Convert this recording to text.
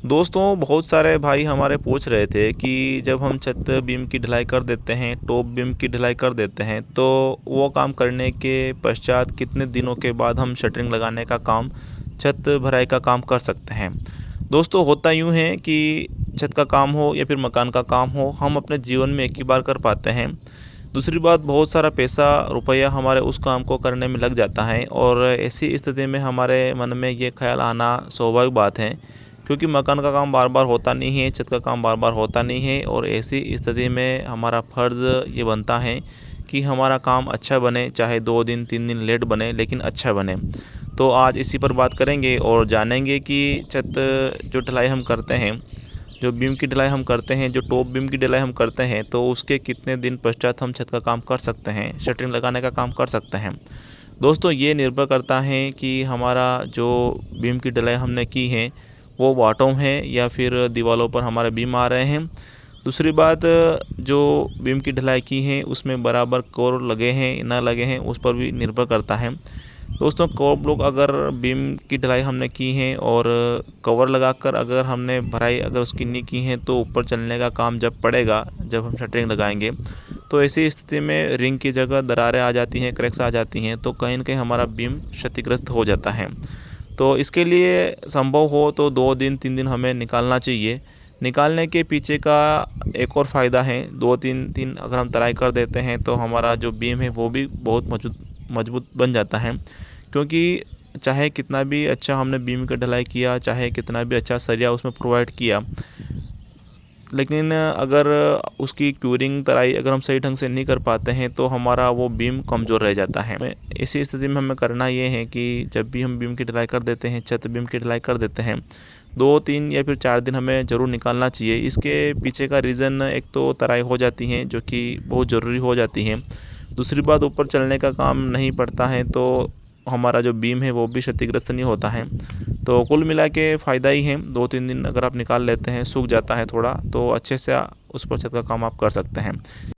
दोस्तों, बहुत सारे भाई हमारे पूछ रहे थे कि जब हम छत बीम की ढलाई कर देते हैं, टॉप बीम की ढलाई कर देते हैं, तो वो काम करने के पश्चात कितने दिनों के बाद हम शटरिंग लगाने का काम, छत भराई का काम कर सकते हैं। दोस्तों, होता यूँ है कि छत का काम हो या फिर मकान का काम हो, हम अपने जीवन में एक ही बार कर पाते हैं। दूसरी बात, बहुत सारा पैसा रुपया हमारे उस काम को करने में लग जाता है और ऐसी स्थिति में हमारे मन में ये ख्याल आना स्वाभाविक बात है, क्योंकि मकान का काम बार बार होता नहीं है, छत का काम बार बार होता नहीं है और ऐसी स्थिति में हमारा फ़र्ज़ ये बनता है कि हमारा काम अच्छा बने, चाहे 2 दिन 3 दिन लेट बने, लेकिन अच्छा बने। तो आज इसी पर बात करेंगे और जानेंगे कि छत जो ढलाई हम करते हैं, जो बीम की ढलाई हम करते हैं, जो टॉप बीम की ढलाई हम करते हैं, तो उसके कितने दिन पश्चात हम छत का काम कर सकते हैं, शटरिंग लगाने का काम कर सकते हैं। दोस्तों, ये निर्भर करता है कि हमारा जो बीम की ढलाई हमने की है वो बॉटम है या फिर दीवारों पर हमारे बीम आ रहे हैं। दूसरी बात, जो बीम की ढलाई की है उसमें बराबर कोर लगे हैं ना लगे हैं, उस पर भी निर्भर करता है। दोस्तों, कोर ब्लॉक अगर बीम की ढलाई हमने की है और कवर लगाकर अगर हमने भराई अगर उसकी नहीं की है, तो ऊपर चलने का काम जब पड़ेगा, जब हम शटरिंग लगाएंगे, तो ऐसी स्थिति में रिंग की जगह दरारें आ जाती हैं, क्रैक्स आ जाती हैं, तो कहीं न कहीं हमारा बीम क्षतिग्रस्त हो जाता है। तो इसके लिए संभव हो तो 2 दिन 3 दिन हमें निकालना चाहिए। निकालने के पीछे का एक और फ़ायदा है, 2-3 दिन अगर हम तराई कर देते हैं तो हमारा जो बीम है वो भी बहुत मजबूत मजबूत बन जाता है। क्योंकि चाहे कितना भी अच्छा हमने बीम की ढलाई किया, चाहे कितना भी अच्छा सरिया उसमें प्रोवाइड किया, लेकिन अगर उसकी क्यूरिंग तराई अगर हम सही ढंग से नहीं कर पाते हैं तो हमारा वो बीम कमज़ोर रह जाता है। इसी स्थिति में हमें करना ये है कि जब भी हम बीम की ढलाई कर देते हैं, छत बीम की ढलाई कर देते हैं, 2-3 या फिर 4 दिन हमें ज़रूर निकालना चाहिए। इसके पीछे का रीज़न, एक तो तराई हो जाती है जो कि बहुत ज़रूरी हो जाती है। दूसरी बात, ऊपर चलने का काम नहीं पड़ता है तो हमारा जो बीम है वो भी क्षतिग्रस्त नहीं होता है। तो कुल मिला के फ़ायदा ही है। 2-3 दिन अगर आप निकाल लेते हैं, सूख जाता है थोड़ा, तो अच्छे से उस पर छत का काम आप कर सकते हैं।